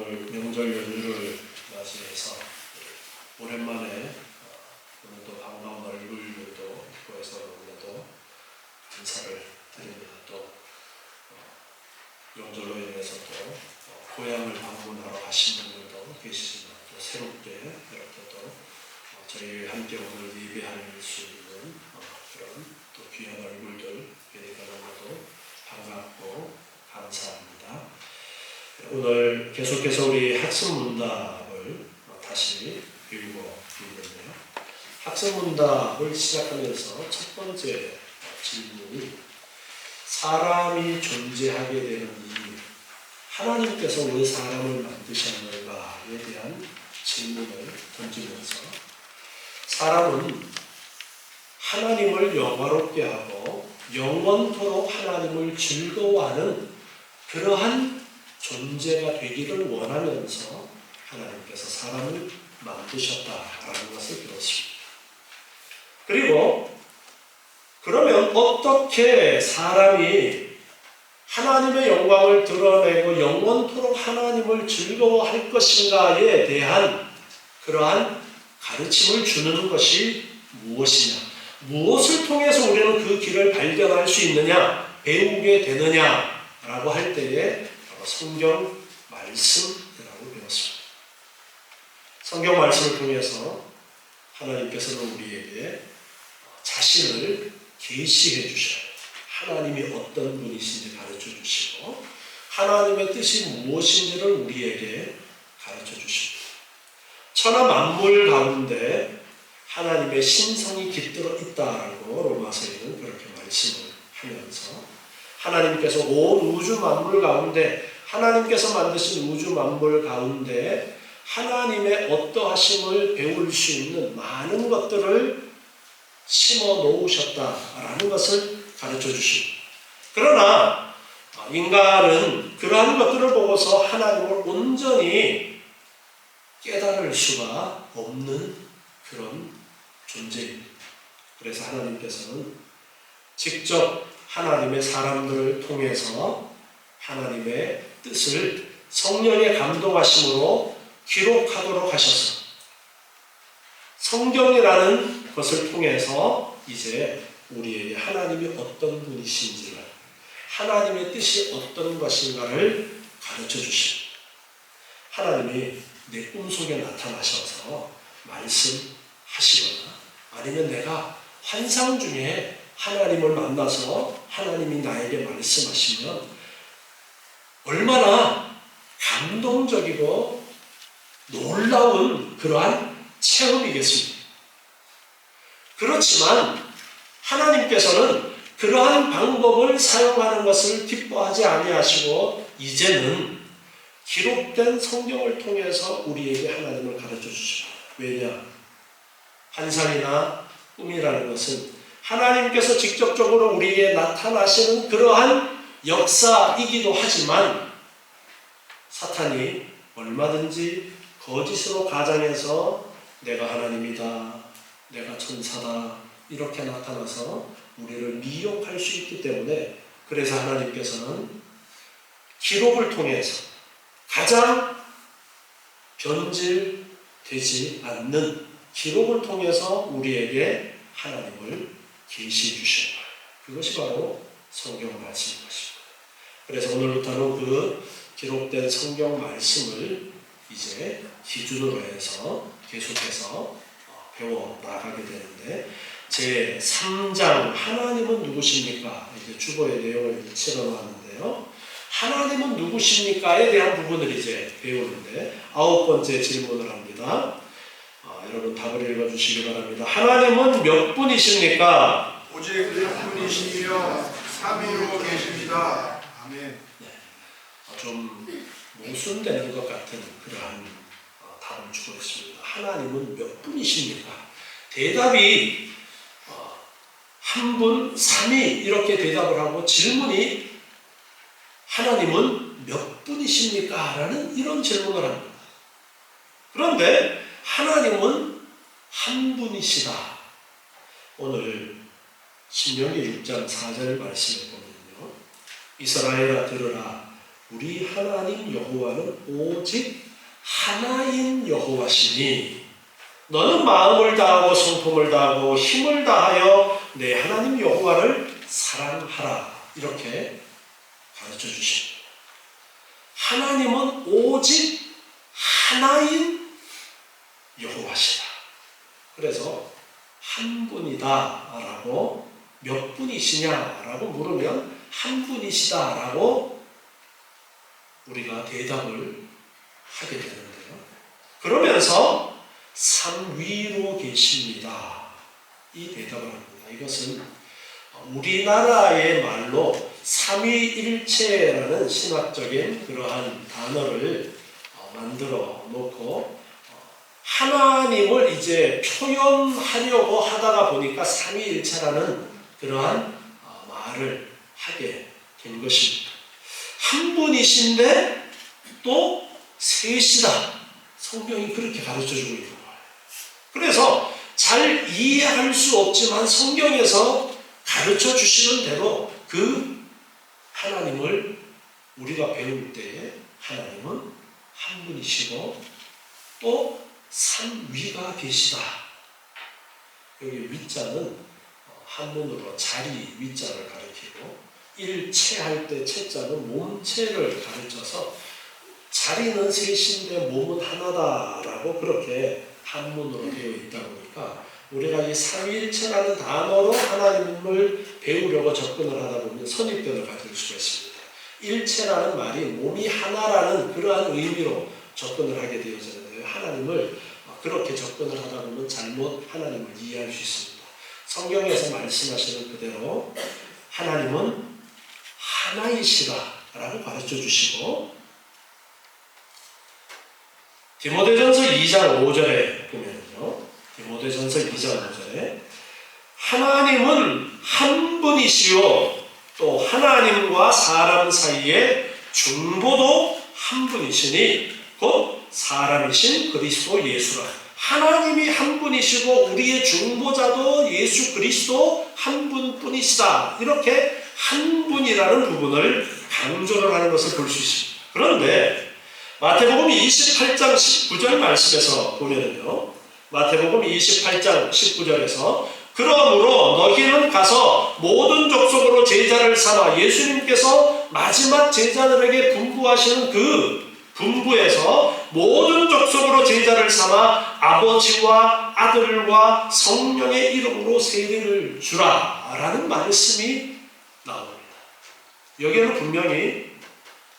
오늘 명절 연휴를 맞이해서 오랜만에 오늘도 반가운 얼굴들도 있고 해서 오늘도 인사를 드립니다. 또 명절로 인해서 또 고향을 방문하러 가신 분들도 계시지만 또 새롭게 이렇게 또 저희 함께 오늘 예배할 수 있는 그런 또 귀한 얼굴들 뵈니까 너무도 반갑고 감사합니다. 오늘 계속해서 우리 학습문답을 다시 읽고 있는데요. 학습문답을 시작하면서 첫 번째 질문이 사람이 존재하게 되는 이유, 하나님께서 왜 사람을 만드셨는가에 대한 질문을 던지면서 사람은 하나님을 영화롭게 하고 영원토록 하나님을 즐거워하는 그러한 존재가 되기를 원하면서 하나님께서 사람을 만드셨다라는 것을 배웠습니다. 그리고 그러면 어떻게 사람이 하나님의 영광을 드러내고 영원토록 하나님을 즐거워할 것인가에 대한 그러한 가르침을 주는 것이 무엇이냐, 무엇을 통해서 우리는 그 길을 발견할 수 있느냐, 배우게 되느냐라고 할 때에 성경 말씀이라고 배웠습니다. 성경 말씀을 통해서 하나님께서는 우리에게 자신을 계시해 주셔요. 하나님이 어떤 분이신지 가르쳐 주시고 하나님의 뜻이 무엇인지를 우리에게 가르쳐 주십니다. 천하 만물 가운데 하나님의 신성이 깃들어 있다라고 로마서에는 그렇게 말씀을 하면서 하나님께서 온 우주 만물 가운데 하나님께서 만드신 우주 만물 가운데 하나님의 어떠하심을 배울 수 있는 많은 것들을 심어 놓으셨다라는 것을 가르쳐 주십니다. 그러나 인간은 그러한 것들을 보고서 하나님을 온전히 깨달을 수가 없는 그런 존재입니다. 그래서 하나님께서는 직접 하나님의 사람들을 통해서 하나님의 뜻을 성령의 감동하심으로 기록하도록 하셔서 성경이라는 것을 통해서 이제 우리에게 하나님이 어떤 분이신지를, 하나님의 뜻이 어떤 것인가를 가르쳐 주십니다. 하나님이 내 꿈속에 나타나셔서 말씀하시거나 아니면 내가 환상 중에 하나님을 만나서 하나님이 나에게 말씀하시면 얼마나 감동적이고 놀라운 그러한 체험이겠습니까? 그렇지만 하나님께서는 그러한 방법을 사용하는 것을 기뻐하지 아니하시고 이제는 기록된 성경을 통해서 우리에게 하나님을 가르쳐 주십니다. 왜냐? 환상이나 꿈이라는 것은 하나님께서 직접적으로 우리에게 나타나시는 그러한 역사이기도 하지만 사탄이 얼마든지 거짓으로 가장해서 내가 하나님이다, 내가 천사다 이렇게 나타나서 우리를 미혹할 수 있기 때문에 그래서 하나님께서는 기록을 통해서 가장 변질되지 않는 기록을 통해서 우리에게 하나님을 계시해 주신 거예요. 그것이 바로 성경 말씀인 것입니다. 그래서 오늘부터는 그 기록된 성경 말씀을 이제 기준으로 해서 계속해서 배워 나가게 되는데 제 3장 하나님은 누구십니까? 이제 주보의 내용을 실어놨는데요. 하나님은 누구십니까에 대한 부분을 이제 배우는데 9번째 질문을 합니다. 여러분 답을 읽어주시기 바랍니다. 하나님은 몇 분이십니까? 오직 한 분이시며 삼위로 계십니다. 아멘. 네, 좀 모순되는 것 같은 그러한 답을 주고 있습니다. 하나님은 몇 분이십니까? 대답이 한 분, 삼위 이렇게 대답을 하고 질문이 하나님은 몇 분이십니까? 라는 이런 질문을 합니다. 그런데 하나님은 한 분이시다. 오늘 신명기 1장 4절 말씀에 보면요. 이스라엘아 들으라. 우리 하나님 여호와는 오직 하나인 여호와시니 너는 마음을 다하고 성품을 다하고 힘을 다하여 내 하나님 여호와를 사랑하라. 이렇게 가르쳐 주십니다. 하나님은 오직 하나인 여호와시다. 그래서 한 분이다 라고, 몇 분이시냐 라고 물으면 한 분이시다 라고 우리가 대답을 하게 되는데요. 그러면서 삼위로 계십니다. 이 대답을 합니다. 이것은 우리나라의 말로 삼위일체라는 신학적인 그러한 단어를 만들어 놓고 하나님을 이제 표현하려고 하다가 보니까 삼위일체라는 그러한 말을 하게 된 것입니다. 한 분이신데 또 셋이다. 성경이 그렇게 가르쳐주고 있는 거예요. 그래서 잘 이해할 수 없지만 성경에서 가르쳐 주시는 대로 그 하나님을 우리가 배울 때에 하나님은 한 분이시고 또 삼위가 계시다. 여기 위자는 한문으로 자리 위자를 가리키고 일체할 때 체자는 몸체를 가르쳐서 자리는 셋인데 몸은 하나다라고 그렇게 한문으로 되어 있다 보니까 우리가 이 삼위일체라는 단어로 하나님을 배우려고 접근을 하다 보면 선입견을 가질 수가 있습니다. 일체라는 말이 몸이 하나라는 그러한 의미로 접근을 하게 되어지는데요. 하나님을 그렇게 접근을 하다 보면 잘못 하나님을 이해할 수 있습니다. 성경에서 말씀하시는 그대로 하나님은 하나이시다라고 가르쳐 주시고 디모데전서 2장 5절에 보면요. 디모데전서 2장 5절에 하나님은 한 분이시요 또 하나님과 사람 사이에 중보도 한 분이시니 곧 사람이신 그리스도 예수라. 하나님이 한 분이시고 우리의 중보자도 예수 그리스도 한 분뿐이시다. 이렇게 한 분이라는 부분을 강조를 하는 것을 볼 수 있습니다. 그런데 마태복음 28장 19절 말씀에서 보면은요. 마태복음 28장 19절에서 그러므로 너희는 가서 모든 족속으로 제자를 삼아 예수님께서 마지막 제자들에게 분부하시는 그 분부에서 모든 족속으로 제자를 삼아 아버지와 아들과 성령의 이름으로 세례를 주라 라는 말씀이 나옵니다. 여기에는 분명히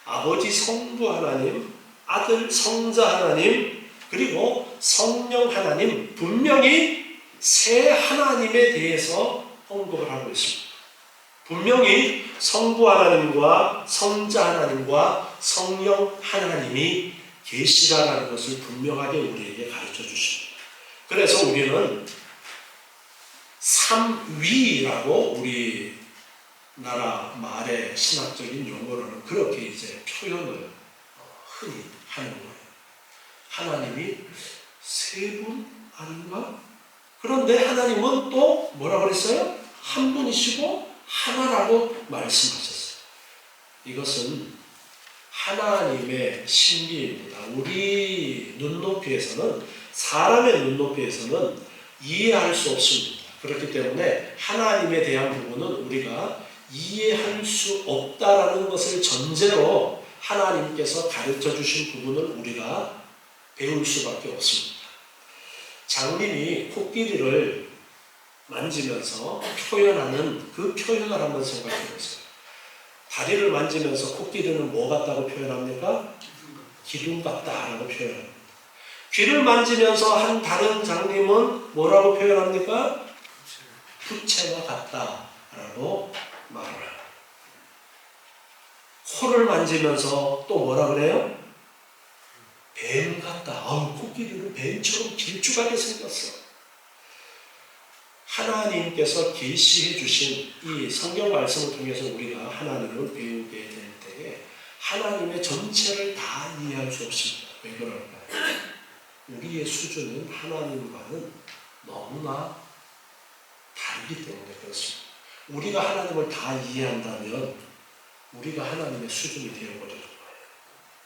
아버지 성부 하나님, 아들 성자 하나님, 그리고 성령 하나님 분명히 세 하나님에 대해서 언급을 하고 있습니다. 분명히 성부 하나님과 성자 하나님과 성령 하나님이 계시다라는 것을 분명하게 우리에게 가르쳐 주십니다. 그래서 우리는 삼위라고 우리나라 말의 신학적인 용어로는 그렇게 이제 표현을 흔히 하는 거예요. 하나님이 세 분 아닌가? 그런데 하나님은 또 뭐라고 그랬어요? 한 분이시고 하나라고 말씀하셨어요. 이것은 하나님의 신비입니다. 우리 눈높이에서는, 사람의 눈높이에서는 이해할 수 없습니다. 그렇기 때문에 하나님에 대한 부분은 우리가 이해할 수 없다라는 것을 전제로 하나님께서 가르쳐 주신 부분을 우리가 배울 수밖에 없습니다. 장님이 코끼리를 만지면서 표현하는 그 표현을 한번 생각해 보세요. 다리를 만지면서 코끼리는 뭐 같다고 표현합니까? 기둥 같다라고 표현합니다. 귀를 만지면서 한 다른 장님은 뭐라고 표현합니까? 부채와 같다라고 말을 합니다. 코를 만지면서 또 뭐라 그래요? 뱀 같다. 코끼리는 뱀처럼 길쭉하게 생겼어. 하나님께서 계시해 주신 이 성경 말씀을 통해서 우리가 하나님을 배우게 될 때에 하나님의 전체를 다 이해할 수 없습니다. 왜 그럴까요? 우리의 수준은 하나님과는 너무나 다르기 때문에 그렇습니다. 우리가 하나님을 다 이해한다면 우리가 하나님의 수준이 되어버리는 거예요.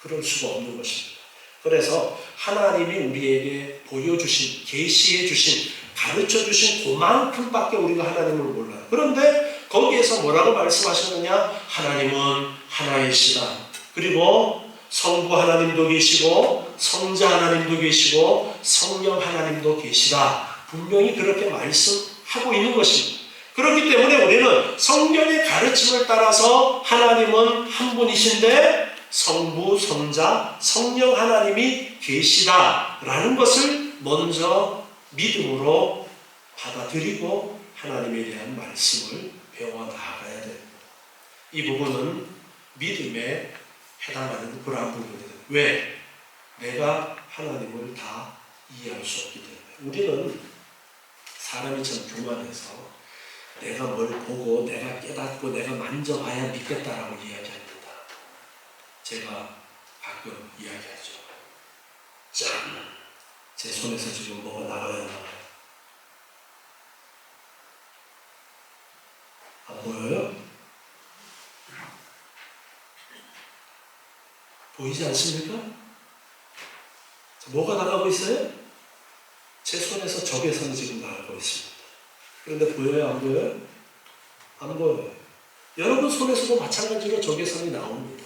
그럴 수가 없는 것입니다. 그래서 하나님이 우리에게 보여주신, 계시해 주신, 가르쳐 주신 그만큼밖에 우리가 하나님을 몰라요. 그런데 거기에서 뭐라고 말씀하셨느냐? 하나님은 하나이시다. 그리고 성부 하나님도 계시고 성자 하나님도 계시고 성령 하나님도 계시다. 분명히 그렇게 말씀하고 있는 것입니다. 그렇기 때문에 우리는 성경의 가르침을 따라서 하나님은 한 분이신데 성부, 성자, 성령 하나님이 계시다라는 것을 먼저 믿음으로 받아들이고 하나님에 대한 말씀을 배워나가야 됩니다. 이 부분은 믿음에 해당하는 그러한 부분입니다. 왜? 내가 하나님을 다 이해할 수 없기 때문에. 우리는 사람이 참 교만해서 내가 뭘 보고 내가 깨닫고 내가 만져봐야 믿겠다라고 이야기합니다. 제가 가끔 이야기하죠. 짠! 제 손에서 지금 뭐가 나가야 나가요. 안 보여요? 보이지 않습니까? 뭐가 나가고 있어요? 제 손에서 적외선이 지금 나가고 있습니다. 그런데 보여요? 안 보여요? 안 보여요. 여러분 손에서도 마찬가지로 적외선이 나옵니다.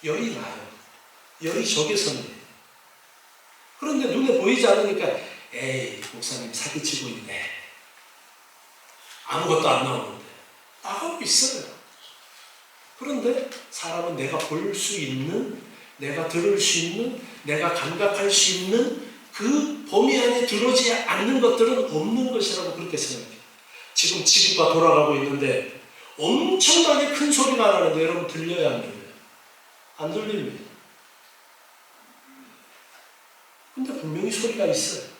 열이 나요. 열이 적외선이에요. 그런데 눈에 보이지 않으니까 에이, 목사님 사기치고 있네. 아무것도 안 나오는데. 나오고 있어요. 그런데 사람은 내가 볼 수 있는, 내가 들을 수 있는, 내가 감각할 수 있는 그 범위 안에 들어오지 않는 것들은 없는 것이라고 그렇게 생각해요. 지금 지구가 돌아가고 있는데 엄청나게 큰 소리가 나는데 여러분 들려야 안 들려요? 안 들립니다. 근데 분명히 소리가 있어요.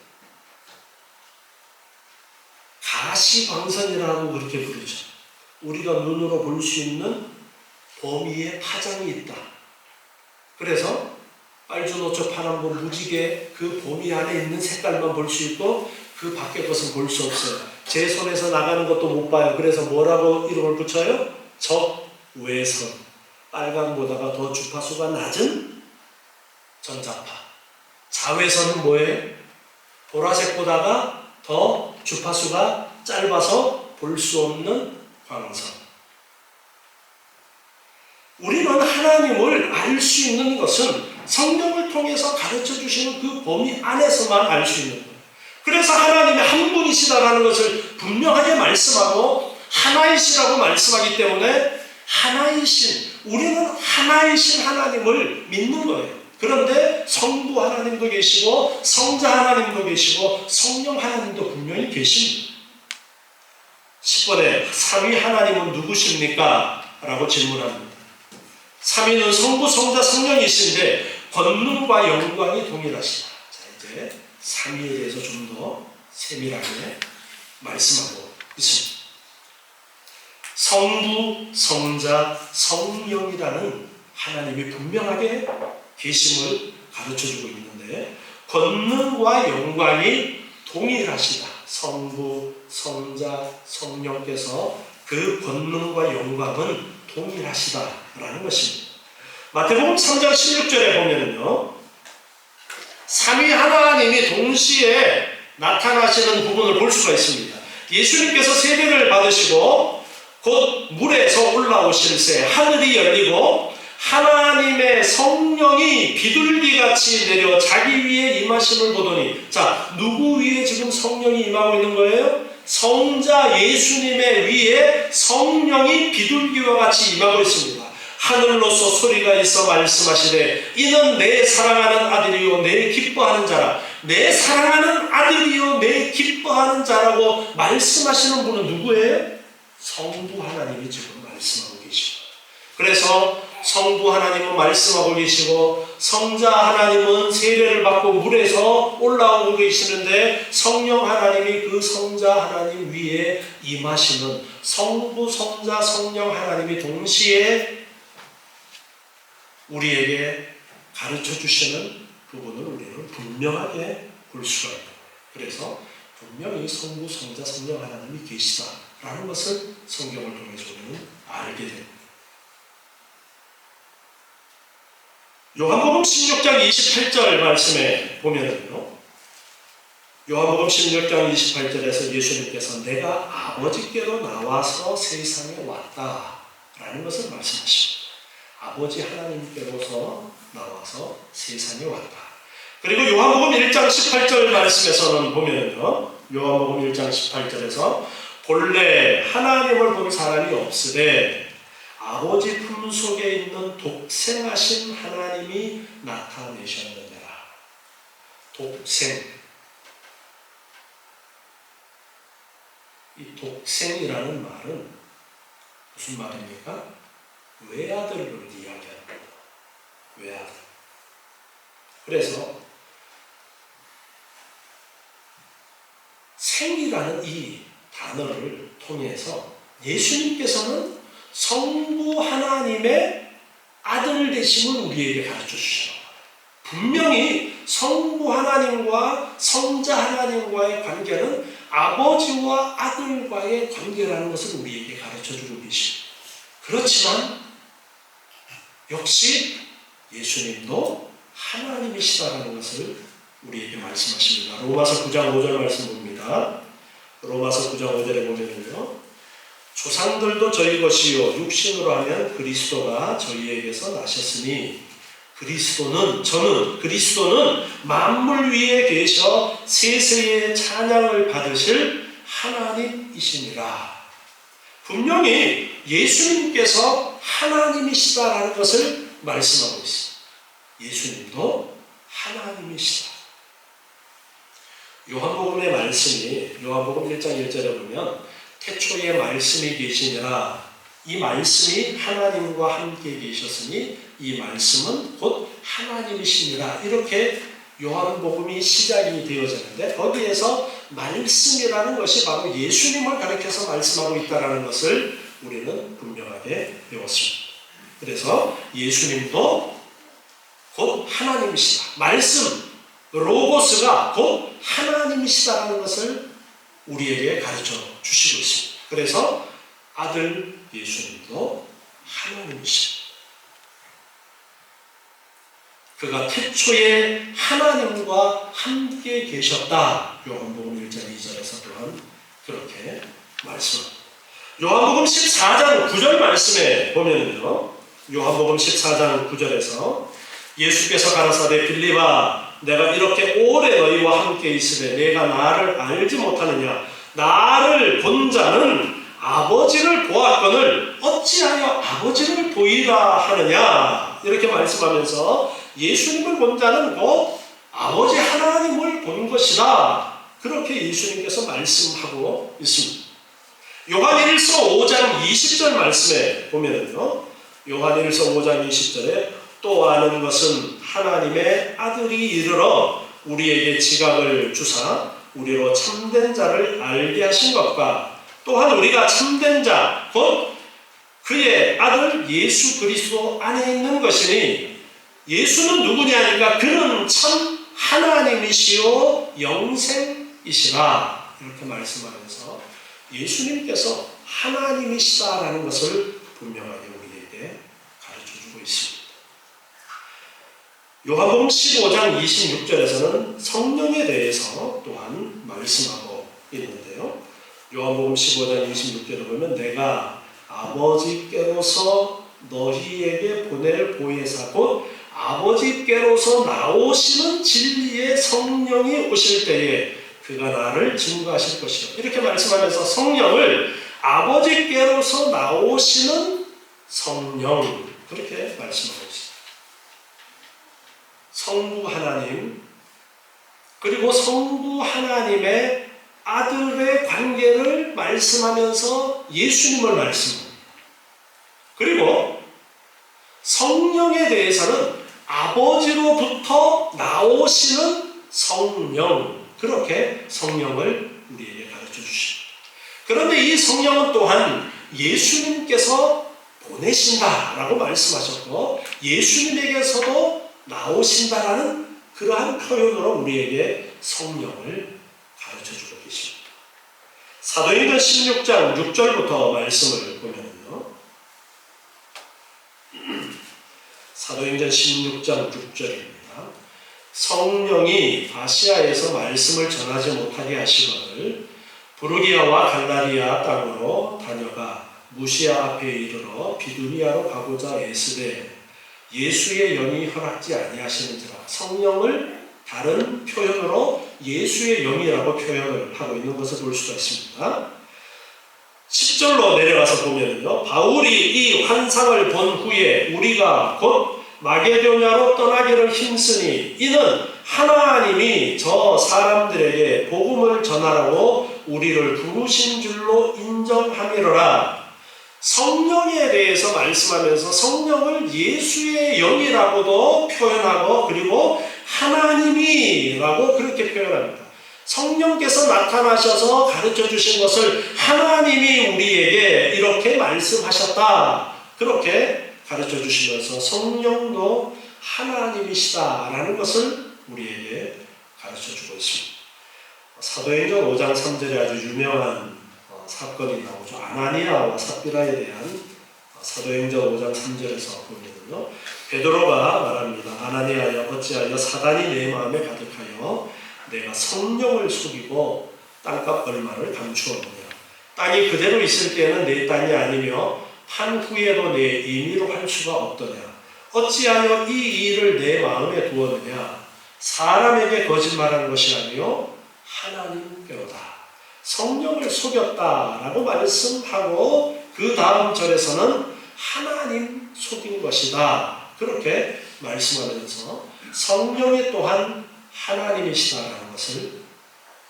가시광선이라고 그렇게 부르죠. 우리가 눈으로 볼 수 있는 범위에 파장이 있다. 그래서 빨주노초 파남보 무지개 그 범위 안에 있는 색깔만 볼 수 있고 그 밖의 것은 볼 수 없어요. 제 손에서 나가는 것도 못 봐요. 그래서 뭐라고 이름을 붙여요? 적외선. 빨강보다가 더 주파수가 낮은 전자파. 자외선은 뭐예요? 보라색보다가 더 주파수가 짧아서 볼 수 없는 광선. 우리는 하나님을 알 수 있는 것은 성경을 통해서 가르쳐 주시는 그 범위 안에서만 알 수 있는 거예요. 그래서 하나님이 한 분이시다라는 것을 분명하게 말씀하고 하나이시라고 말씀하기 때문에 우리는 하나이신 하나님을 믿는 거예요. 그런데 성부 하나님도 계시고 성자 하나님도 계시고 성령 하나님도 분명히 계십니다. 10번에 삼위 하나님은 누구십니까? 라고 질문합니다. 삼위는 성부, 성자, 성령이신데 권능과 영광이 동일하시다. 자, 이제 삼위에 대해서 좀 더 세밀하게 말씀하고 있습니다. 성부, 성자, 성령이라는 하나님이 분명하게 계심을 가르쳐주고 있는데 권능과 영광이 동일하시다. 성부, 성자, 성령께서 그 권능과 영광은 동일하시다라는 것입니다. 마태복음 3장 16절에 보면은요, 삼위 하나님이 동시에 나타나시는 부분을 볼 수가 있습니다. 예수님께서 세례를 받으시고 곧 물에서 올라오실 때 하늘이 열리고 하나님의 성령이 비둘기같이 내려 자기 위에 임하심을 보더니, 자, 누구 위에 지금 성령이 임하고 있는 거예요? 성자 예수님의 위에 성령이 비둘기와 같이 임하고 있습니다. 하늘로서 소리가 있어 말씀하시되 이는 내 사랑하는 아들이요 내 기뻐하는 자라. 내 사랑하는 아들이요 내 기뻐하는 자라고 말씀하시는 분은 누구예요? 성부 하나님이 지금 말씀하고 계시고, 그래서 성부 하나님은 말씀하고 계시고 성자 하나님은 세례를 받고 물에서 올라오고 계시는데 성령 하나님이 그 성자 하나님 위에 임하시는 성부, 성자, 성령 하나님이 동시에 우리에게 가르쳐 주시는 부분을 우리는 분명하게 볼 수가 있다. 그래서 분명히 성부, 성자, 성령 하나님이 계시다라는 것을 성경을 통해서 우리는 알게 됩니다. 요한복음 16장 28절 말씀에 보면은요, 요한복음 16장 28절에서 예수님께서 내가 아버지께로 나와서 세상에 왔다라는 것을 말씀하십니다. 아버지 하나님께로서 나와서 세상에 왔다. 그리고 요한복음 1장 18절 말씀에서는 보면은요, 요한복음 1장 18절에서 본래 하나님을 본 사람이 없으되 아버지 품속에 있는 독생하신 하나님이 나타내셨느니라. 독생. 이 독생이라는 말은 무슨 말입니까? 외아들을 이야기하는 겁니다. 외아들. 그래서 생이라는 이 단어를 통해서 예수님께서는 성부 하나님의 아들 되심을 우리에게 가르쳐 주시는 거예요. 분명히 성부 하나님과 성자 하나님과의 관계는 아버지와 아들과의 관계라는 것을 우리에게 가르쳐 주고 계십니다. 그렇지만 역시 예수님도 하나님이시다라는 것을 우리에게 말씀하십니다. 로마서 9장 5절 말씀 봅니다. 로마서 9장 5절에 보면은요, 조상들도 저희 것이요 육신으로 하면 그리스도가 저희에게서 나셨으니 그리스도는 만물 위에 계셔 세세의 찬양을 받으실 하나님이시니라. 분명히 예수님께서 하나님이시다라는 것을 말씀하고 있습니다. 예수님도 하나님이시다. 요한복음의 말씀이 요한복음 1장 1절에 보면 태초에 말씀이 계시니라. 이 말씀이 하나님과 함께 계셨으니 이 말씀은 곧 하나님이시니라. 이렇게 요한복음이 시작이 되어졌는데 거기에서 말씀이라는 것이 바로 예수님을 가리켜서 말씀하고 있다는 것을 우리는 분명하게 배웠습니다. 그래서 예수님도 곧 하나님이시다. 말씀, 로고스가 곧 하나님이시다라는 것을 우리에게 가르쳐 주시고 있습니다. 그래서 아들 예수님도 하나님이십니다. 그가 태초에 하나님과 함께 계셨다. 요한복음 1장 2절에서 또한 그렇게 말씀합니다. 요한복음 14장 9절 말씀에 보면요, 요한복음 14장 9절에서 예수께서 가라사대 빌립아 내가 이렇게 오래 너희와 함께 있으되 내가 나를 알지 못하느냐. 나를 본 자는 아버지를 보았거늘 어찌하여 아버지를 보이라 하느냐. 이렇게 말씀하면서 예수님을 본 자는 곧 아버지 하나님을 본 것이다. 그렇게 예수님께서 말씀하고 있습니다. 요한일서 5장 20절 말씀에 보면요, 요한일서 5장 20절에 또 아는 것은 하나님의 아들이 이르러 우리에게 지각을 주사 우리로 참된 자를 알게 하신 것과 또한 우리가 참된 자 곧 그의 아들 예수 그리스도 안에 있는 것이니 예수는 누구냐 하니까 그는 참 하나님이시요 영생이시라. 이렇게 말씀하면서 예수님께서 하나님이시다라는 것을 분명하게 우리에게 가르쳐주고 있습니다. 요한복음 15장 26절에서는 성령에 대해서 또한 말씀하고 있는데요, 요한복음 15장 26절에 보면 내가 아버지께로서 너희에게 보낼 보혜사 곧 아버지께로서 나오시는 진리의 성령이 오실 때에 그가 나를 증거하실 것이요. 이렇게 말씀하면서 성령을 아버지께로서 나오시는 성령, 그렇게 말씀하고 있습니다. 성부 하나님, 그리고 성부 하나님의 아들의 관계를 말씀하면서 예수님을 말씀합니다. 그리고 성령에 대해서는 아버지로부터 나오시는 성령, 그렇게 성령을 우리에게 가르쳐 주십니다. 그런데 이 성령은 또한 예수님께서 보내신다라고 말씀하셨고 예수님에게서도 나오신다라는 그러한 표현으로 우리에게 성령을 가르쳐 주고 계십니다. 사도행전 16장 6절부터 말씀을 보면요, 사도행전 16장 6절입니다. 성령이 아시아에서 말씀을 전하지 못하게 하시거늘 부르기아와 갈라리아 땅으로 다녀가 무시아 앞에 이르러 비두니아로 가고자 애쓰되 예수의 영이 허락지 아니하시는지라. 성령을 다른 표현으로 예수의 영이라고 표현을 하고 있는 것을 볼 수가 있습니다. 10절로 내려가서 보면요, 바울이 이 환상을 본 후에 우리가 곧 마게도냐로 떠나기를 힘쓰니 이는 하나님이 저 사람들에게 복음을 전하라고 우리를 부르신 줄로 인정함이로라. 성령에 대해서 말씀하면서 성령을 예수의 영이라고도 표현하고 그리고 하나님이라고 그렇게 표현합니다. 성령께서 나타나셔서 가르쳐 주신 것을 하나님이 우리에게 이렇게 말씀하셨다. 그렇게 가르쳐 주시면서 성령도 하나님이시다라는 것을 우리에게 가르쳐 주고 있습니다. 사도행전 5장 3절에 아주 유명한 사건이 나오죠. 아나니아와 삽비라에 대한 사도행전 5장 3절에서 보면요, 베드로가 말합니다. 아나니아여 어찌하여 사단이 내 마음에 가득하여 내가 성령을 속이고 땅값 얼마를 감추었느냐. 땅이 그대로 있을 때에는 내 땅이 아니며 판 후에도 내 임의로 할 수가 없더냐. 어찌하여 이 일을 내 마음에 두었느냐. 사람에게 거짓말한 것이 아니요 하나님께로다. 성령을 속였다라고 말씀하고 그 다음 절에서는 하나님 속인 것이다. 그렇게 말씀하면서 성령이 또한 하나님이시다라는 것을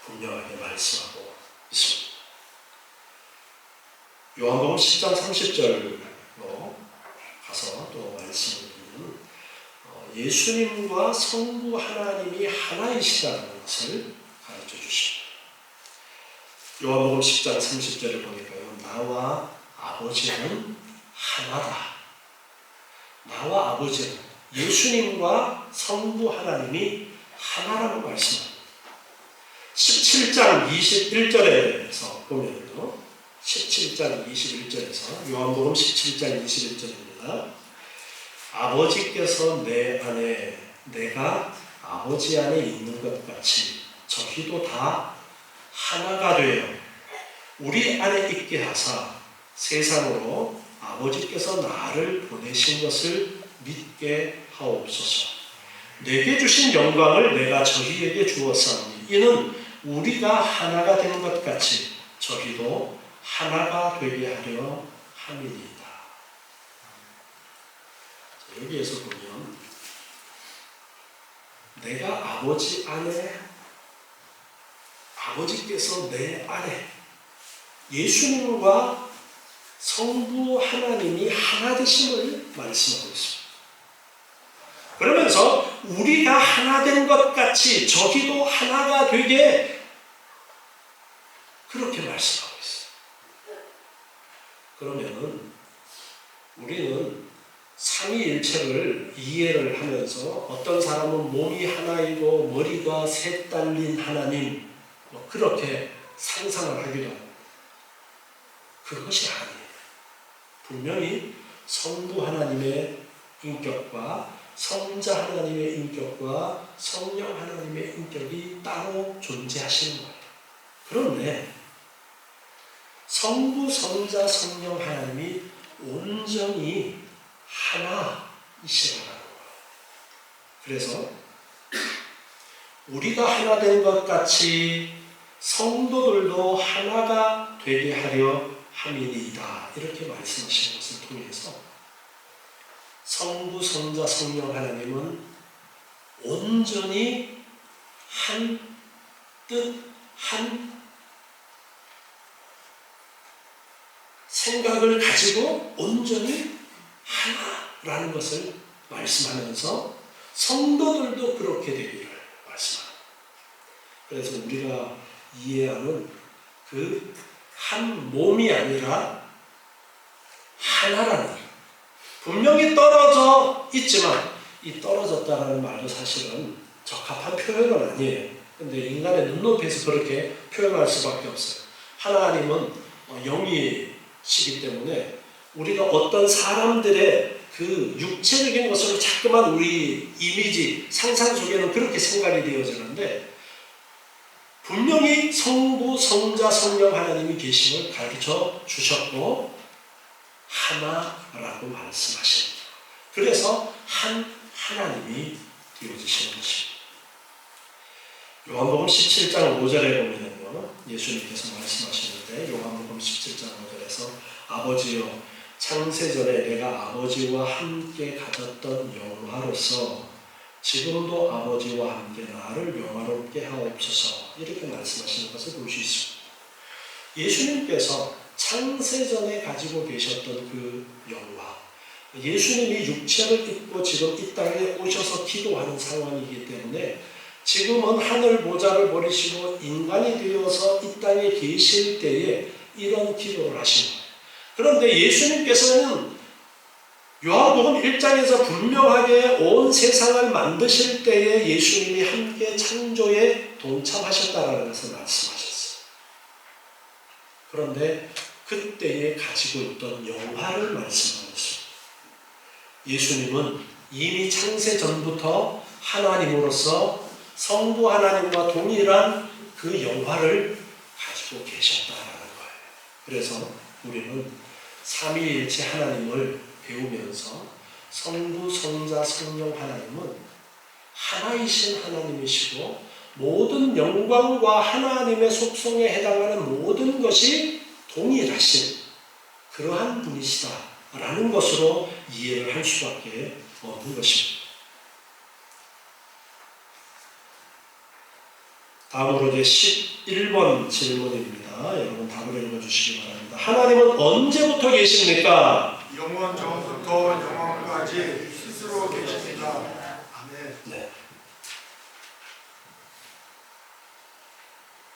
분명하게 말씀하고 있습니다. 요한복음 10장 30절로 가서 또 말씀을 드리면 예수님과 성부 하나님이 하나이시다는 것을 가르쳐 주십니다. 요한복음 10장 30절을 보니까요, 나와 아버지는 하나다. 나와 아버지는, 예수님과 성부 하나님이 하나라고 말씀합니다. 17장 21절에서 보면요, 17장 21절에서 요한복음 17장 21절입니다. 아버지께서 내 안에 내가 아버지 안에 있는 것 같이 저희도 다 하나가 되어 우리 안에 있게 하사 세상으로 아버지께서 나를 보내신 것을 믿게 하옵소서. 내게 주신 영광을 내가 저희에게 주었사오니 이는 우리가 하나가 된 것 같이 저희도 하나가 되게 하려 함이니이다. 여기에서 보면 내가 아버지 안에, 아버지께서 내 안에, 예수님과 성부 하나님이 하나 되심을 말씀하고 있습니다. 그러면서 우리가 하나 된 것 같이 저희도 하나가 되게 그렇게 말씀하고 있어요. 그러면은 우리는 삼위일체를 이해를 하면서 어떤 사람은 몸이 하나이고 머리가 셋 달린 하나님, 그렇게 상상을 하기도 합니다. 그것이 아니에요. 분명히 성부 하나님의 인격과 성자 하나님의 인격과 성령 하나님의 인격이 따로 존재하시는 거예요. 그런데 성부, 성자, 성령 하나님이 온전히 하나이시라는 거예요. 그래서 우리가 하나 된 것 같이 성도들도 하나가 되게 하려 함이니이다. 이렇게 말씀하시는 것을 통해서 성부, 성자, 성령 하나님은 온전히 한 뜻, 한 생각을 가지고 온전히 하나라는 것을 말씀하면서 성도들도 그렇게 되기를 말씀합니다. 그래서 우리가 이해하는 그 한 몸이 아니라 하나라는, 분명히 떨어져 있지만 이 떨어졌다라는 말도 사실은 적합한 표현은 아니에요. 근데 인간의 눈높이에서 그렇게 표현할 수밖에 없어요. 하나님은 영이시기 때문에 우리가 어떤 사람들의 그 육체적인 것으로 자꾸만 우리 이미지, 상상 속에는 그렇게 생각이 되어지는데 분명히 성부, 성자, 성령 하나님이 계심을 가르쳐 주셨고 하나라고 말씀하십니다. 그래서 한 하나님이 되어지시는 것입니다. 요한복음 17장 5절에 보면요, 예수님께서 말씀하시는데 요한복음 17장 5절에서 아버지여 창세전에 내가 아버지와 함께 가졌던 영화로서 지금도 아버지와 함께 나를 영화롭게 하옵소서 이렇게 말씀하시는 것을 볼 수 있습니다. 예수님께서 창세전에 가지고 계셨던 그 영화, 예수님이 육체를 입고 지금 이 땅에 오셔서 기도하는 상황이기 때문에 지금은 하늘 보좌를 버리시고 인간이 되어서 이 땅에 계실 때에 이런 기도를 하신 거예요. 그런데 예수님께서는 요한복음 1장에서 분명하게 온 세상을 만드실 때에 예수님이 함께 창조에 동참하셨다라는 것을 말씀하셨어요. 그런데 그때에 가지고 있던 영화를 말씀하셨습니다. 예수님은 이미 창세 전부터 하나님으로서 성부 하나님과 동일한 그 영화를 가지고 계셨다라는 거예요. 그래서 우리는 삼위일체 하나님을 배우면서 성부, 성자, 성령 하나님은 하나이신 하나님이시고 모든 영광과 하나님의 속성에 해당하는 모든 것이 동일하신 그러한 분이시다라는 것으로 이해를 할 수밖에 없는 것입니다. 다음으로 이제 11번 질문입니다. 여러분 답을 읽어주시기 바랍니다. 하나님은 언제부터 계십니까? 영원 전부터 영원까지 스스로 계십니다. 아멘. 네.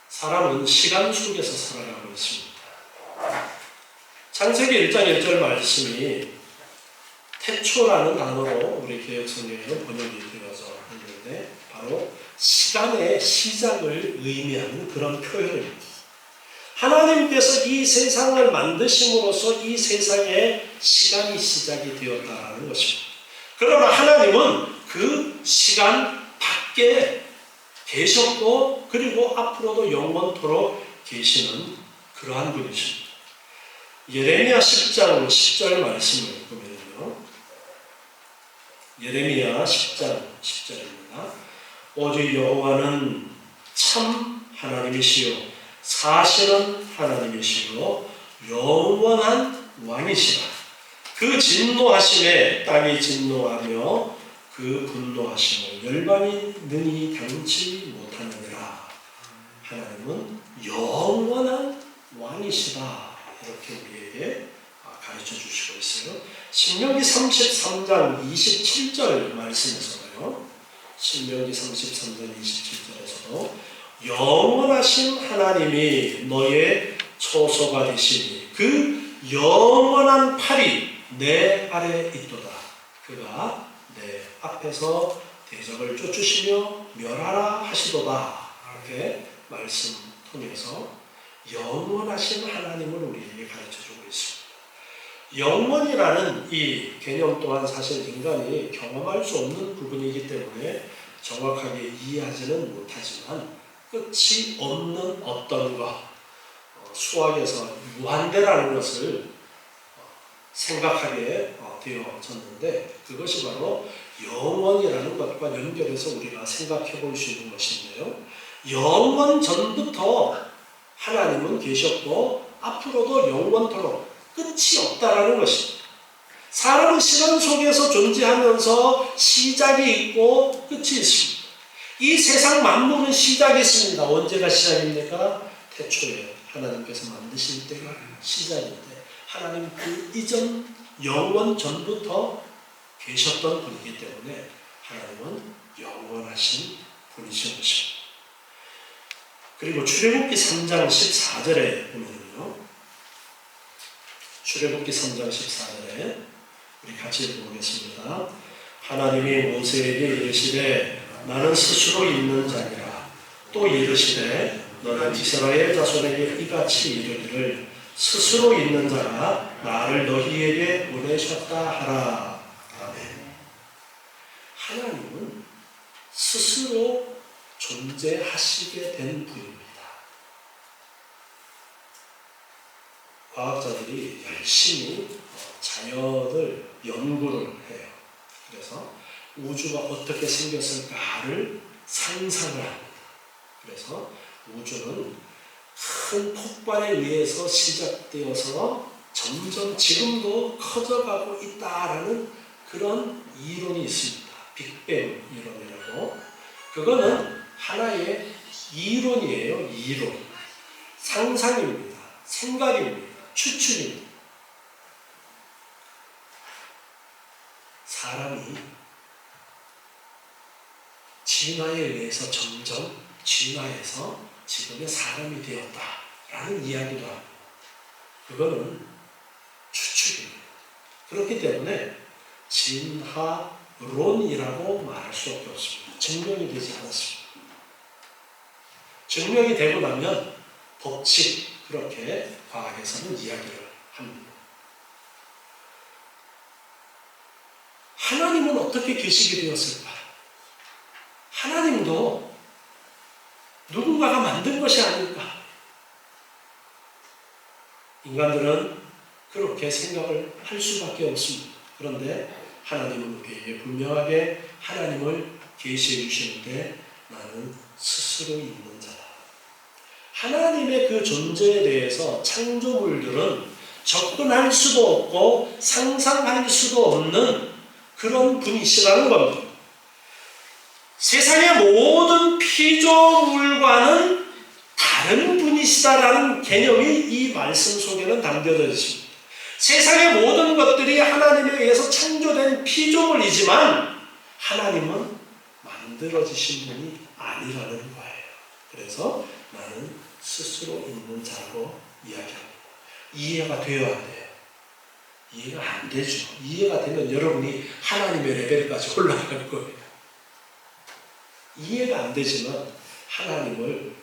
사람은 시간 속에서 살아가고 있습니다. 창세기 1장 1절 말씀이 태초라는 단어로 우리 개혁성경에는 번역이 되어져 있는데 바로 시간의 시작을 의미하는 그런 표현입니다. 하나님께서 이 세상을 만드심으로써 이 세상에 시간이 시작이 되었다는 것입니다. 그러나 하나님은 그 시간 밖에 계셨고 그리고 앞으로도 영원토록 계시는 그러한 분이십니다. 예레미야 10장 10절 말씀을 보면요. 예레미야 10장 10절입니다. 오직 여호와는 참 하나님이시요 사실은 하나님이시요 영원한 왕이시라. 그 진노하심에 땅이 진노하며 그 분노하심을 열방이 능히 당치 못하느니라. 하나님은 영원한 왕이시다. 이렇게 우리에게 가르쳐 주시고 있어요. 신명기 33장 27절 말씀에서요. 신명기 33장 27절에서도 영원하신 하나님이 너의 초소가 되시니 그 영원한 팔이 내 아래 있도다. 그가 내 앞에서 대적을 쫓으시며 멸하라 하시도다. 이렇게 말씀 통해서 영원하신 하나님을 우리에게 가르쳐주고 있습니다. 영원이라는 이 개념 또한 사실 인간이 경험할 수 없는 부분이기 때문에 정확하게 이해하지는 못하지만 끝이 없는 어떤 것, 수학에서 무한대라는 것을 생각하게 되어졌는데 그것이 바로 영원이라는 것과 연결해서 우리가 생각해 볼 수 있는 것인데요. 영원 전부터 하나님은 계셨고 앞으로도 영원토록 끝이 없다라는 것입니다. 사람은 시간 속에서 존재하면서 시작이 있고 끝이 있습니다. 이 세상 만물은 시작이 있습니다. 언제가 시작입니까? 태초에 하나님께서 만드실 때가 시작인데 하나님 그 이전 영원 전부터 계셨던 분이기 때문에 하나님은 영원하신 분이신 것입니다. 그리고 출애굽기 3장 14절에 보면요. 출애굽기 3장 14절에 우리 같이 읽어보겠습니다. 하나님이 모세에게 이르시되 나는 스스로 있는 자니라. 또 이르시되 너는 이스라엘 자손에게 이같이 이르기를 스스로 있는 자가 나를 너희에게 보내셨다 하라. 하나님은 스스로 존재하시게 된 분입니다. 과학자들이 열심히 자연을 연구를 해요. 그래서 우주가 어떻게 생겼을까를 상상을 합니다. 그래서 우주는 큰 폭발에 의해서 시작되어서 점점 지금도 커져가고 있다라는 그런 이론이 있습니다. 빅뱅 이론이라고. 그거는 하나의 이론이에요. 이론. 상상입니다. 생각입니다. 추측입니다. 사람이 진화에 의해서 점점 진화해서 지금의 사람이 되었다라는 이야기도 합니다. 그거는 추측입니다. 그렇기 때문에 진화론이라고 말할 수밖에 없습니다. 증명이 되지 않았습니다. 증명이 되고 나면 법칙, 그렇게 과학에서는 이야기를 합니다. 하나님은 어떻게 계시게 되었을까? 하나님도 누군가가 만든 것이 아닐까? 인간들은 그렇게 생각을 할 수밖에 없습니다. 그런데 하나님은 우리에게 분명하게 하나님을 계시해 주시는데 나는 스스로 있는 자다. 하나님의 그 존재에 대해서 창조물들은 접근할 수도 없고 상상할 수도 없는 그런 분이시라는 겁니다. 세상의 모든 피조물과는 다른 분이시다라는 개념이 이 말씀 속에는 담겨져 있습니다. 세상의 모든 것들이 하나님에 의해서 창조된 피조물이지만 하나님은 만들어지신 분이 아니라는 거예요. 그래서 나는 스스로 있는 자라고 이야기합니다. 이해가 되어야 돼요. 이해가 안 되죠. 이해가 되면 여러분이 하나님의 레벨까지 올라갈 거예요. 이해가 안 되지만 하나님을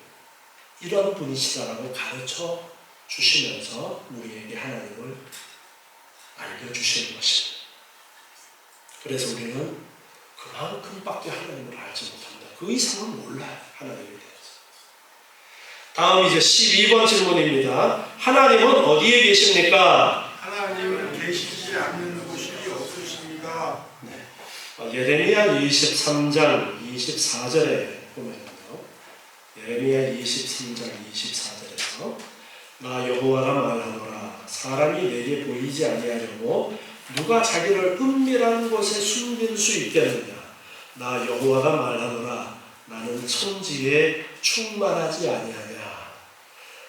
이런 분이시다라고 가르쳐 주시면서 우리에게 하나님을 알려주시는 것입니다. 그래서 우리는 그만큼밖에 하나님을 알지 못합니다. 그 이상은 몰라요. 하나님에 대해서. 다음 이제 12번 질문입니다. 하나님은 어디에 계십니까? 하나님은 계시지 않는 곳이 없으십니다. 네. 예레미야 23장 24절에 보면요. 예레미야 23장 24절에서 나 여호와가 말하노라 사람이 내게 보이지 아니하려고 누가 자기를 은밀한 곳에 숨길 수 있겠느냐. 나 여호와가 말하노라 나는 천지에 충만하지 아니하냐.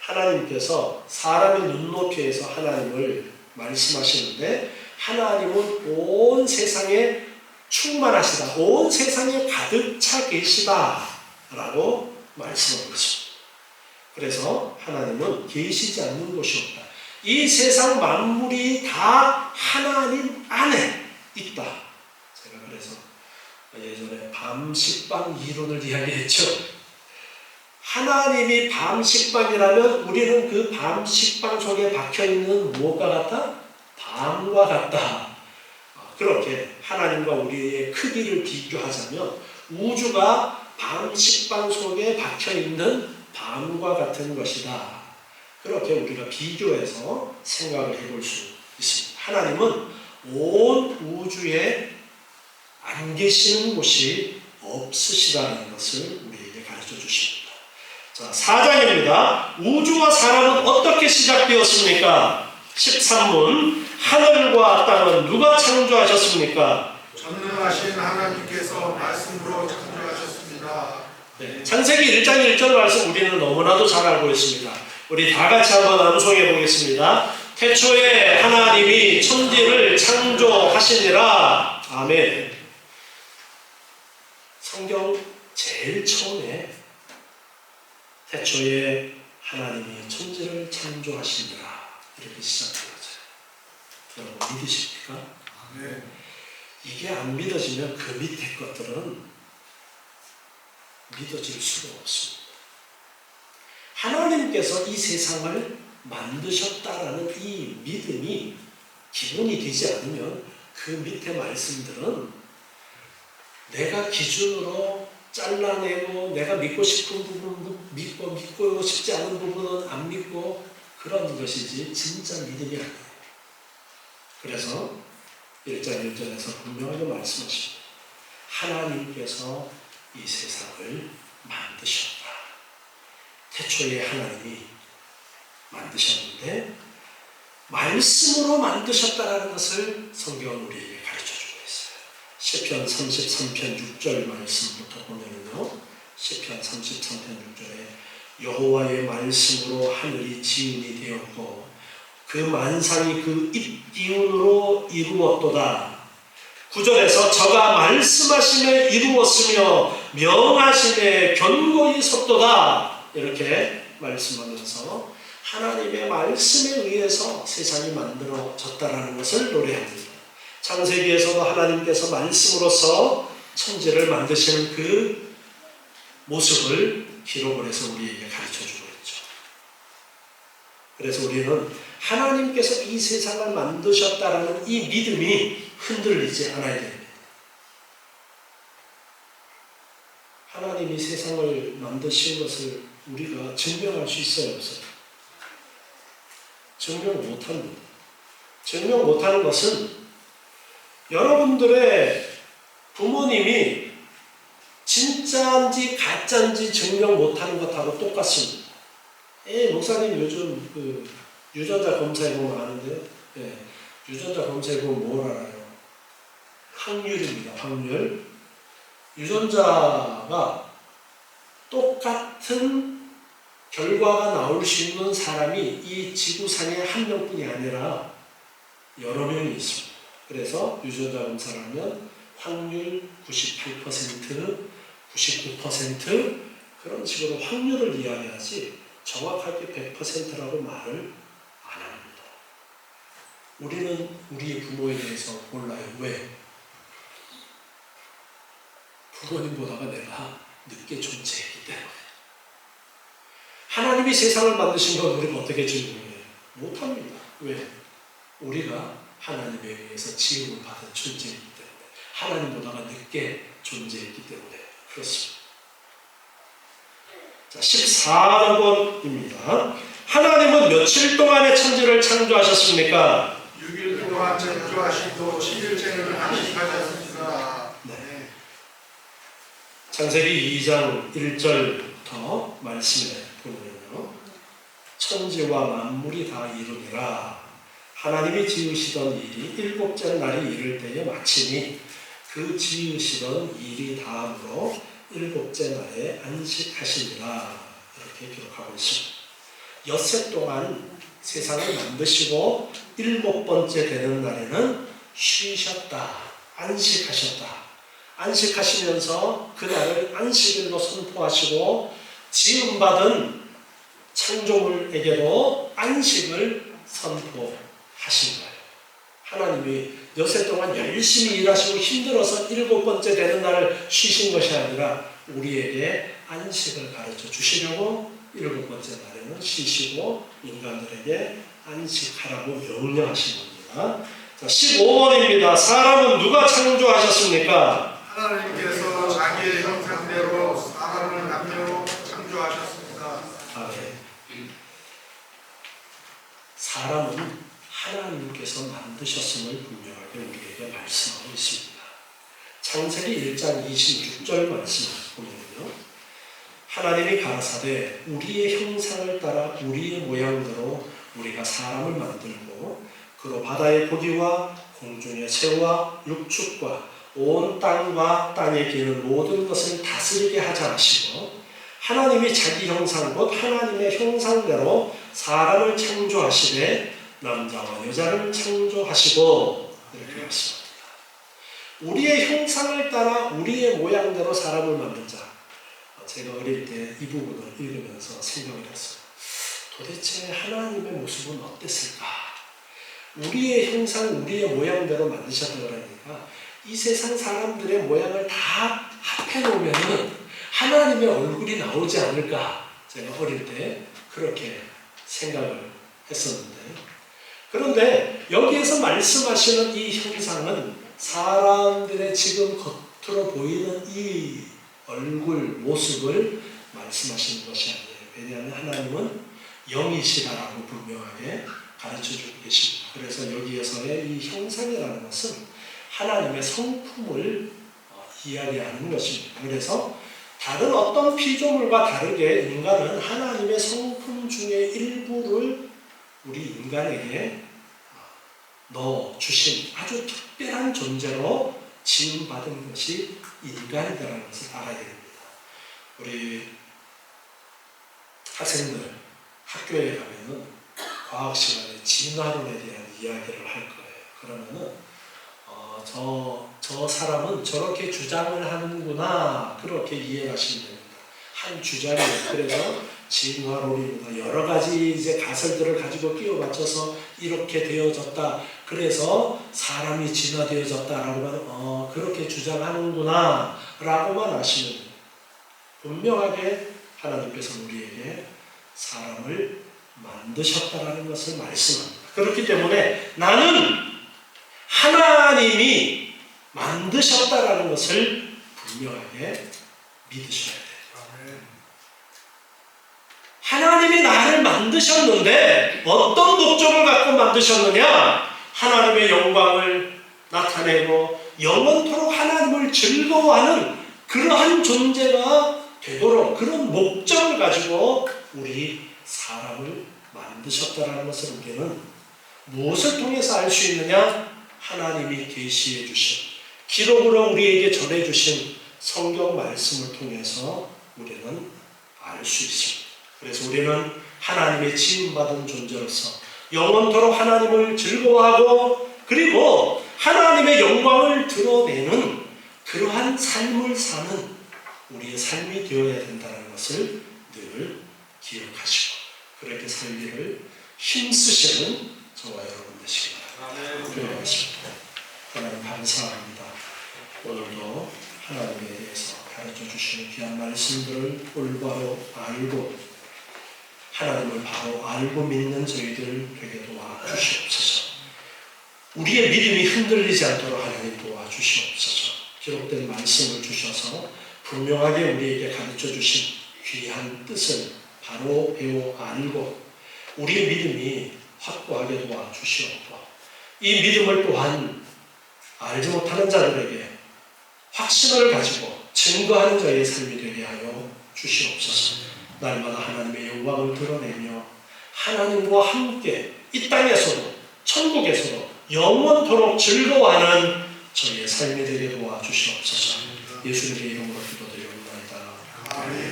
하나님께서 사람의 눈높이에서 하나님을 말씀하시는데 하나님은 온 세상에 충만하시다. 온 세상에 가득 차 계시다 라고 말씀하고 있습니다. 그래서 하나님은 계시지 않는 곳이 없다. 이 세상 만물이 다 하나님 안에 있다. 제가 그래서 예전에 밤식빵 이론을 이야기했죠. 하나님이 밤식빵이라면 우리는 그 밤식빵 속에 박혀있는 무엇과 같다? 밤과 같다. 그렇게 하나님과 우리의 크기를 비교하자면 우주가 밤식빵 속에 박혀있는 밤과 같은 것이다. 그렇게 우리가 비교해서 생각을 해볼 수 있습니다. 하나님은 온 우주에 안 계시는 곳이 없으시다는 것을 우리에게 가르쳐 주십니다. 자, 4장입니다. 우주와 사람은 어떻게 시작되었습니까? 13문 하늘과 땅은 누가 창조하셨습니까? 전능하신 하나님께서 말씀으로 창조하셨습니다. 네, 창세기 1장 1절 말씀 우리는 너무나도 잘 알고 있습니다. 우리 다 같이 한번 암송해 보겠습니다. 태초에 하나님이 천지를 창조하시니라. 아멘. 성경 제일 처음에 태초에 하나님이 천지를 창조하시니라 이렇게 시작합니다. 여러분 믿으십니까? 네. 이게 안 믿어지면 그 밑에 것들은 믿어질 수가 없습니다. 하나님께서 이 세상을 만드셨다라는 이 믿음이 기본이 되지 않으면 그 밑에 말씀들은 내가 기준으로 잘라내고 내가 믿고 싶은 부분은 믿고 싶지 않은 부분은 안 믿고 그런 것이지 진짜 믿음이 아니에요. 그래서 1장 1절에서 분명하게 말씀하십니다. 하나님께서 이 세상을 만드셨다. 태초에 하나님이 만드셨는데 말씀으로 만드셨다는 것을 성경은 우리에게 가르쳐주고 있어요. 시편 33편 6절 말씀부터 보면요, 시편 33편 6절에 여호와의 말씀으로 하늘이 지음이 되었고 그 만상이 그 입기운으로 이루었도다. 9절에서 저가 말씀하심에 이루었으며 명하심에 견고히 섰도다. 이렇게 말씀하면서 하나님의 말씀에 의해서 세상이 만들어졌다는 것을 노래합니다. 창세기에서도 하나님께서 말씀으로서 천지를 만드시는 그 모습을 기록을 해서 우리에게 가르쳐주고 있죠. 그래서 우리는 하나님께서 이 세상을 만드셨다라는 이 믿음이 흔들리지 않아야 됩니다. 하나님이 세상을 만드신 것을 우리가 증명할 수 있어요, 없어요? 증명 못합니다. 증명 못하는 것은 여러분들의 부모님이 진짜인지 가짜인지 증명 못하는 것하고 똑같습니다. 목사님 요즘 그 유전자 검사해보면 아는데요. 유전자 검사해보면 뭘 알아요? 확률입니다. 확률. 유전자가 똑같은 결과가 나올 수 있는 사람이 이 지구상에 한 명뿐이 아니라 여러 명이 있습니다. 그래서 유전자 검사를 하면 확률 98%, 99% 그런 식으로 확률을 이야기하지 정확하게 100%라고 말을 안 합니다. 우리는 우리 부모에 대해서 몰라요. 왜? 부모님보다가 내가 늦게 존재했기 때문에. 하나님이 세상을 만드신 건 우리가 어떻게 증명해요? 못합니다. 왜? 우리가 하나님에 의해서 지음을 받은 존재이기 때문에. 하나님보다가 늦게 존재했기 때문에 그렇습니다. 자, 14번입니다. 하나님은 며칠 동안의 천지를 창조하셨습니까? 6일 동안 창조하시고 7일째는 안식하셨습니다. 네. 창세기 2장 1절부터 말씀에 보면요, 천지와 만물이 다 이루니라. 하나님이 지으시던 일이 일곱째 날이 이를 때에 마치니 그 지으시던 일이 다함으로 일곱째 날에 안식하시니라. 이렇게 기록하고 있습니다. 엿새 동안 세상을 만드시고 일곱 번째 되는 날에는 쉬셨다. 안식하셨다. 안식하시면서 그날을 안식일로 선포하시고 지음받은 창조물에게도 안식을 선포하신 거예요. 하나님이 엿새 동안 열심히 일하시고 힘들어서 일곱 번째 되는 날을 쉬신 것이 아니라 우리에게 안식을 가르쳐 주시려고 일곱 번째 날에는 쉬시고 인간들에게 안식하라고 명령하신 겁니다. 자, 15번입니다. 사람은 누가 창조하셨습니까? 하나님께서 자기의 형상대로 사람을 남녀로 창조하셨습니다. 사람은 하나님께서 만드셨음을 분명하게 우리에게 말씀하고 있습니다. 창세기 1장 26절 말씀을 보면요, 하나님이 가라사대 우리의 형상을 따라 우리의 모양대로 우리가 사람을 만들고 그로 바다의 고기와 공중의 새와 육축과 온 땅과 땅에 기는 모든 것을 다스리게 하자 하시고 하나님이 자기 형상 곧 하나님의 형상대로 사람을 창조하시되 남자와 여자를 창조하시고 이렇게 말씀합니다. 우리의 형상을 따라 우리의 모양대로 사람을 만들자. 제가 어릴 때 이 부분을 읽으면서 생각을 했어요. 도대체 하나님의 모습은 어땠을까? 우리의 형상, 우리의 모양대로 만드셨다 그러니까 이 세상 사람들의 모양을 다 합해놓으면 하나님의 얼굴이 나오지 않을까? 제가 어릴 때 그렇게 생각을 했었는데, 그런데 여기에서 말씀하시는 이 형상은 사람들의 지금 겉으로 보이는 이 얼굴, 모습을 말씀하시는 것이 아니에요. 왜냐하면 하나님은 영이시다라고 분명하게 가르쳐주고 계십니다. 그래서 여기에서의 이 형상이라는 것은 하나님의 성품을 이야기하는 것입니다. 그래서 다른 어떤 피조물과 다르게 인간은 하나님의 성품 중에 일부를 우리 인간에게 넣어주신 아주 특별한 존재로 지음받은 것이 인간이라는 것을 알아야 됩니다. 우리 학생들 학교에 가면은 과학 시간에 진화론에 대한 이야기를 할 거예요. 그러면은 저 사람은 저렇게 주장을 하는구나 그렇게 이해하시면 됩니다. 한 주장이에요. 그래서 진화론입니다. 여러 가지 이제 가설들을 가지고 끼워 맞춰서 이렇게 되어졌다. 그래서 사람이 진화되어졌다라고 그렇게 주장하는구나 라고만 아시면 됩니다. 분명하게 하나님께서 우리에게 사람을 만드셨다라는 것을 말씀합니다. 그렇기 때문에 나는 하나님이 만드셨다라는 것을 분명하게 믿으셔야 돼요. 하나님이 나를 만드셨는데 어떤 목적을 갖고 만드셨느냐? 하나님의 영광을 나타내고 영원토록 하나님을 즐거워하는 그러한 존재가 되도록 그런 목적을 가지고 우리 사람을 만드셨다는 것을 우리는 무엇을 통해서 알 수 있느냐? 하나님이 계시해 주신 기록으로 우리에게 전해 주신 성경 말씀을 통해서 우리는 알 수 있습니다. 그래서 우리는 하나님의 지음받은 존재로서 영원토록 하나님을 즐거워하고 그리고 하나님의 영광을 드러내는 그러한 삶을 사는 우리의 삶이 되어야 된다는 것을 늘 기억하시고 그렇게 살기를 힘쓰시는 저와 여러분 되시기 바랍니다. 기도하겠습니다. 하나님 감사합니다. 오늘도 하나님에 대해서 가르쳐 주시는 귀한 말씀들을 올바로 알고 하나님을 바로 알고 믿는 저희들 되게 도와주시옵소서. 우리의 믿음이 흔들리지 않도록 하나님 도와주시옵소서. 기록된 말씀을 주셔서 분명하게 우리에게 가르쳐 주신 귀한 뜻을 바로 배워 알고 우리의 믿음이 확고하게 도와주시옵고 이 믿음을 또한 알지 못하는 자들에게 확신을 가지고 증거하는 자의 삶이 되게 하여 주시옵소서. 날마다 하나님의 영광을 드러내며 하나님과 함께 이 땅에서도 천국에서도 영원토록 즐거워하는 저희의 삶이 되게 도와주시옵소서. 예수님의 이름으로 기도드리옵나이다. 아멘.